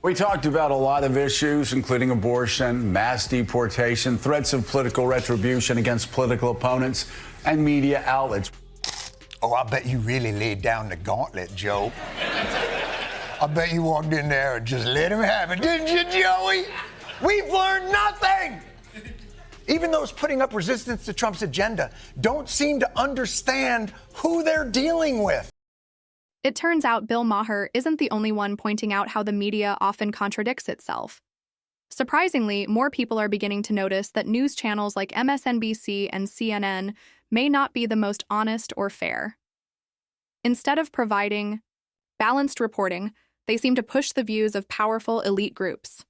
We talked about a lot of issues, including abortion, mass deportation, threats of political retribution against political opponents, and media outlets. Oh, I bet you really laid down the gauntlet, Joe. I bet you walked in there and just let him have it, didn't you, Joey? We've learned nothing! Even those putting up resistance to Trump's agenda don't seem to understand who they're dealing with. It turns out Bill Maher isn't the only one pointing out how the media often contradicts itself. Surprisingly, more people are beginning to notice that news channels like MSNBC and CNN may not be the most honest or fair. Instead of providing balanced reporting, they seem to push the views of powerful elite groups.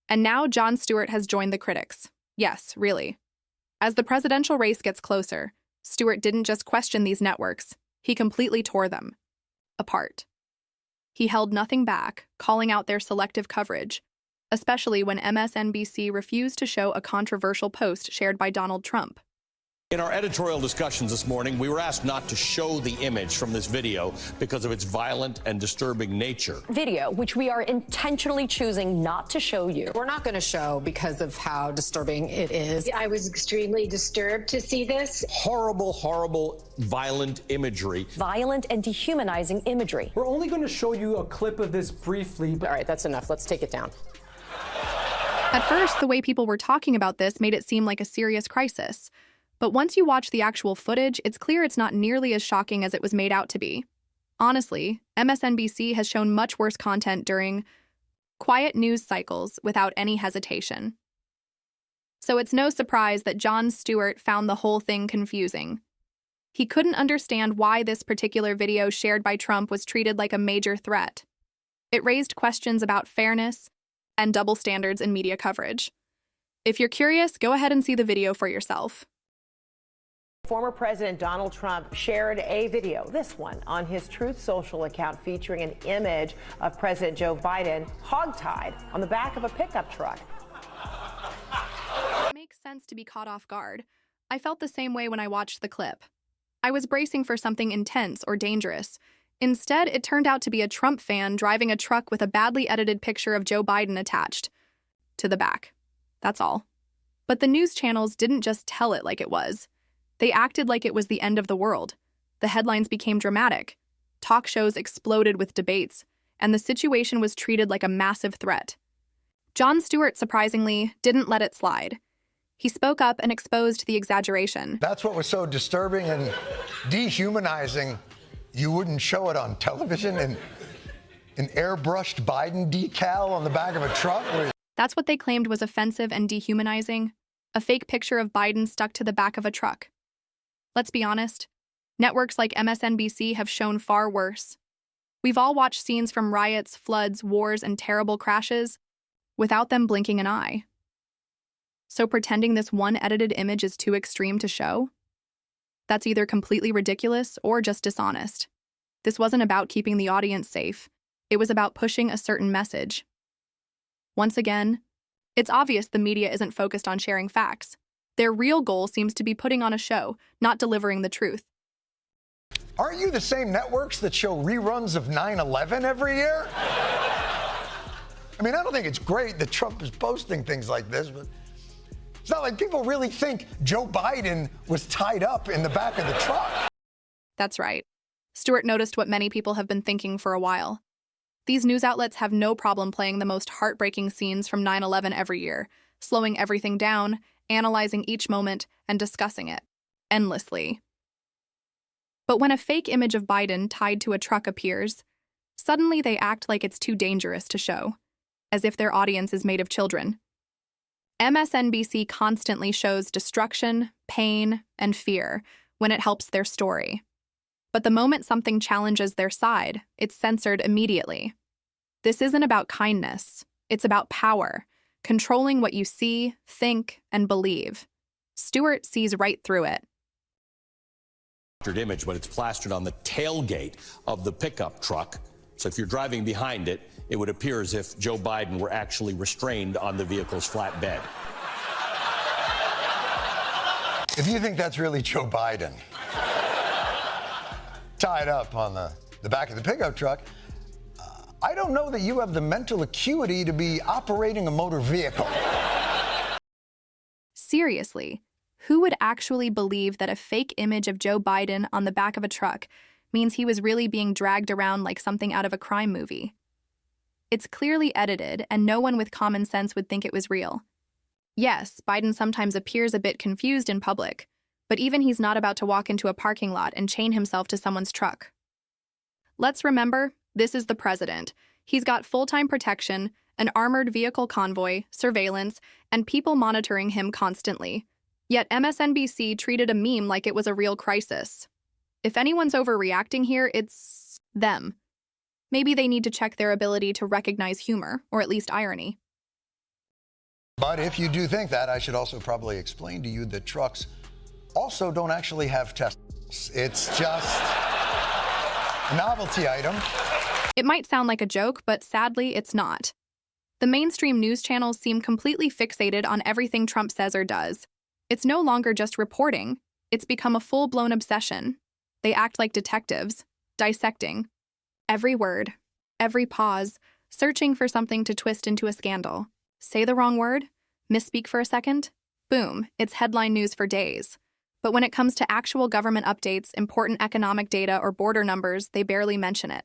And now Jon Stewart has joined the critics. Yes, really. As the presidential race gets closer, Stewart didn't just question these networks, he completely tore them apart. He held nothing back, calling out their selective coverage, especially when MSNBC refused to show a controversial post shared by Donald Trump. In our editorial discussions this morning, we were asked not to show the image from this video because of its violent and disturbing nature. Video, which we are intentionally choosing not to show you. We're not going to show because of how disturbing it is. I was extremely disturbed to see this. Horrible, horrible, violent imagery. Violent and dehumanizing imagery. We're only going to show you a clip of this briefly. All right, that's enough. Let's take it down. At first, the way people were talking about this made it seem like a serious crisis. But once you watch the actual footage, it's clear it's not nearly as shocking as it was made out to be. Honestly, MSNBC has shown much worse content during quiet news cycles without any hesitation. So it's no surprise that Jon Stewart found the whole thing confusing. He couldn't understand why this particular video shared by Trump was treated like a major threat. It raised questions about fairness and double standards in media coverage. If you're curious, go ahead and see the video for yourself. Former President Donald Trump shared a video, this one, on his Truth Social account featuring an image of President Joe Biden hogtied on the back of a pickup truck. It makes sense to be caught off guard. I felt the same way when I watched the clip. I was bracing for something intense or dangerous. Instead, it turned out to be a Trump fan driving a truck with a badly edited picture of Joe Biden attached to the back. That's all. But the news channels didn't just tell it like it was. They acted like it was the end of the world. The headlines became dramatic. Talk shows exploded with debates, and the situation was treated like a massive threat. Jon Stewart, surprisingly, didn't let it slide. He spoke up and exposed the exaggeration. That's what was so disturbing and dehumanizing. You wouldn't show it on television, and an airbrushed Biden decal on the back of a truck? That's what they claimed was offensive and dehumanizing. A fake picture of Biden stuck to the back of a truck. Let's be honest, networks like MSNBC have shown far worse. We've all watched scenes from riots, floods, wars, and terrible crashes without them blinking an eye. So pretending this one edited image is too extreme to show? That's either completely ridiculous or just dishonest. This wasn't about keeping the audience safe. It was about pushing a certain message. Once again, it's obvious the media isn't focused on sharing facts. Their real goal seems to be putting on a show, not delivering the truth. Aren't you the same networks that show reruns of 9/11 every year? I mean, I don't think it's great that Trump is posting things like this, but it's not like people really think Joe Biden was tied up in the back of the truck. That's right. Stewart noticed what many people have been thinking for a while. These news outlets have no problem playing the most heartbreaking scenes from 9/11 every year, slowing everything down, analyzing each moment, and discussing it endlessly. But when a fake image of Biden tied to a truck appears, suddenly they act like it's too dangerous to show, as if their audience is made of children. MSNBC constantly shows destruction, pain, and fear when it helps their story. But the moment something challenges their side, it's censored immediately. This isn't about kindness. It's about power, controlling what you see, think, and believe. Stewart sees right through it. Image, but it's plastered on the tailgate of the pickup truck. So if you're driving behind it, it would appear as if Joe Biden were actually restrained on the vehicle's flatbed. If you think that's really Joe Biden tied up on the back of the pickup truck, I don't know that you have the mental acuity to be operating a motor vehicle. Seriously, who would actually believe that a fake image of Joe Biden on the back of a truck means he was really being dragged around like something out of a crime movie? It's clearly edited, and no one with common sense would think it was real. Yes, Biden sometimes appears a bit confused in public, but even he's not about to walk into a parking lot and chain himself to someone's truck. Let's remember, this is the president. He's got full-time protection, an armored vehicle convoy, surveillance, and people monitoring him constantly. Yet MSNBC treated a meme like it was a real crisis. If anyone's overreacting here, it's them. Maybe they need to check their ability to recognize humor, or at least irony. But if you do think that, I should also probably explain to you that trucks also don't actually have testicles. It's just a novelty item. It might sound like a joke, but sadly, it's not. The mainstream news channels seem completely fixated on everything Trump says or does. It's no longer just reporting. It's become a full-blown obsession. They act like detectives, dissecting every word, every pause, searching for something to twist into a scandal. Say the wrong word, misspeak for a second, boom, it's headline news for days. But when it comes to actual government updates, important economic data, or border numbers, they barely mention it.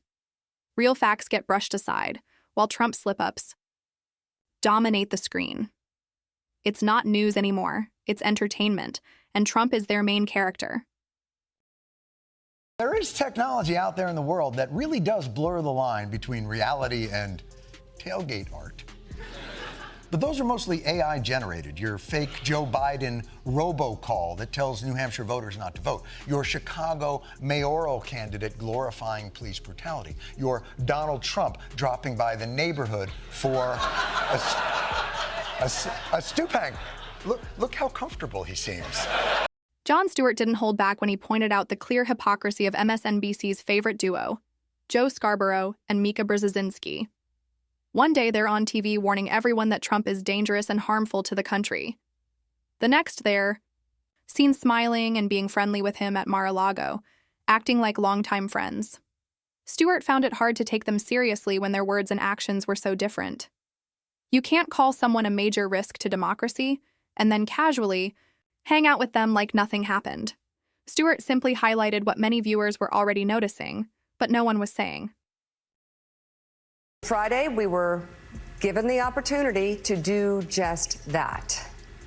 Real facts get brushed aside, while Trump slip-ups dominate the screen. It's not news anymore, it's entertainment, and Trump is their main character. There is technology out there in the world that really does blur the line between reality and tailgate art. But those are mostly AI generated. Your fake Joe Biden robocall that tells New Hampshire voters not to vote. Your Chicago mayoral candidate glorifying police brutality. Your Donald Trump dropping by the neighborhood for a stew hang. Look how comfortable he seems. Jon Stewart didn't hold back when he pointed out the clear hypocrisy of MSNBC's favorite duo, Joe Scarborough and Mika Brzezinski. One day they're on TV warning everyone that Trump is dangerous and harmful to the country. The next they're seen smiling and being friendly with him at Mar-a-Lago, acting like longtime friends. Stewart found it hard to take them seriously when their words and actions were so different. You can't call someone a major risk to democracy and then casually hang out with them like nothing happened. Stewart simply highlighted what many viewers were already noticing, but no one was saying. Friday, we were given the opportunity to do just that.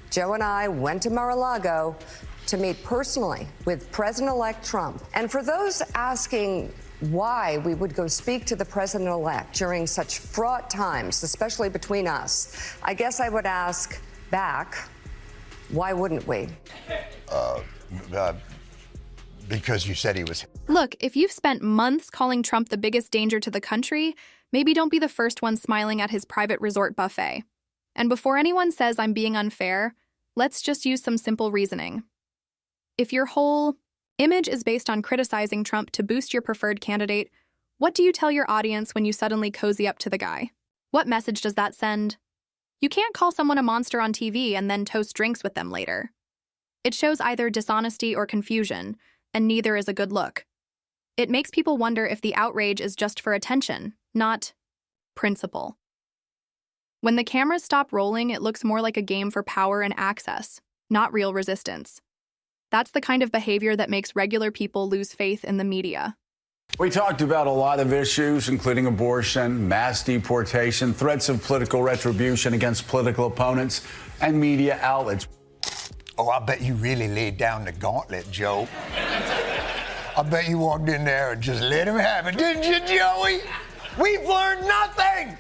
Joe and I went to Mar-a-Lago to meet personally with President-elect Trump. And for those asking why we would go speak to the president-elect during such fraught times, especially between us, I guess I would ask back, why wouldn't we? Because you said he was. Look, if you've spent months calling Trump the biggest danger to the country, maybe don't be the first one smiling at his private resort buffet. And before anyone says I'm being unfair, let's just use some simple reasoning. If your whole image is based on criticizing Trump to boost your preferred candidate, what do you tell your audience when you suddenly cozy up to the guy? What message does that send? You can't call someone a monster on TV and then toast drinks with them later. It shows either dishonesty or confusion, and neither is a good look. It makes people wonder if the outrage is just for attention, not principle. When the cameras stop rolling, it looks more like a game for power and access, not real resistance. That's the kind of behavior that makes regular people lose faith in the media. We talked about a lot of issues, including abortion, mass deportation, threats of political retribution against political opponents, and media outlets. Oh, I bet you really laid down the gauntlet, Joe. I bet you walked in there and just let him have it, didn't you, Joey? We've learned nothing!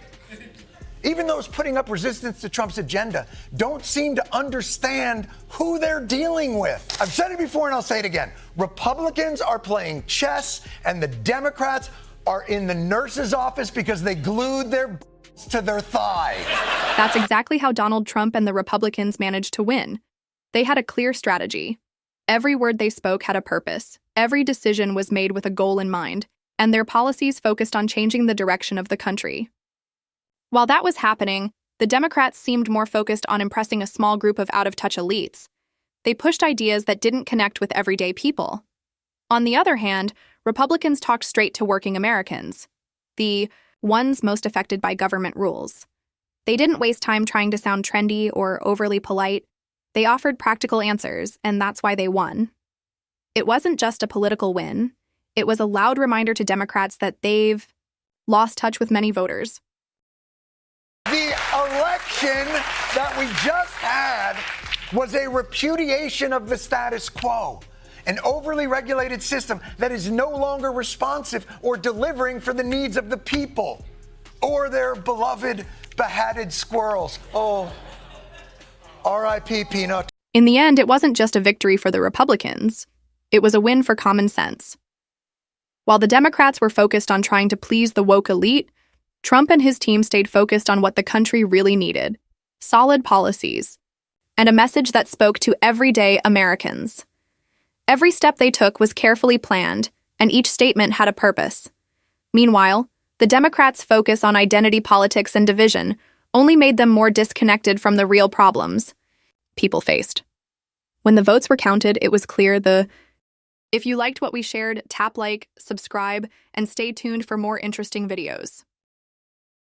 Even those putting up resistance to Trump's agenda don't seem to understand who they're dealing with. I've said it before and I'll say it again. Republicans are playing chess and the Democrats are in the nurse's office because they glued their to their thigh. That's exactly how Donald Trump and the Republicans managed to win. They had a clear strategy. Every word they spoke had a purpose. Every decision was made with a goal in mind, and their policies focused on changing the direction of the country. While that was happening, the Democrats seemed more focused on impressing a small group of out-of-touch elites. They pushed ideas that didn't connect with everyday people. On the other hand, Republicans talked straight to working Americans. The ones most affected by government rules. They didn't waste time trying to sound trendy or overly polite. They offered practical answers, and that's why they won. It wasn't just a political win. It was a loud reminder to Democrats that they've lost touch with many voters. The election that we just had was a repudiation of the status quo, an overly regulated system that is no longer responsive or delivering for the needs of the people or their beloved behatted squirrels. Oh, R.I.P. Peanut. In the end, it wasn't just a victory for the Republicans. It was a win for common sense. While the Democrats were focused on trying to please the woke elite, Trump and his team stayed focused on what the country really needed: solid policies, and a message that spoke to everyday Americans. Every step they took was carefully planned, and each statement had a purpose. Meanwhile, the Democrats' focus on identity politics and division only made them more disconnected from the real problems people faced. When the votes were counted, it was clear If you liked what we shared, tap like, subscribe, and stay tuned for more interesting videos.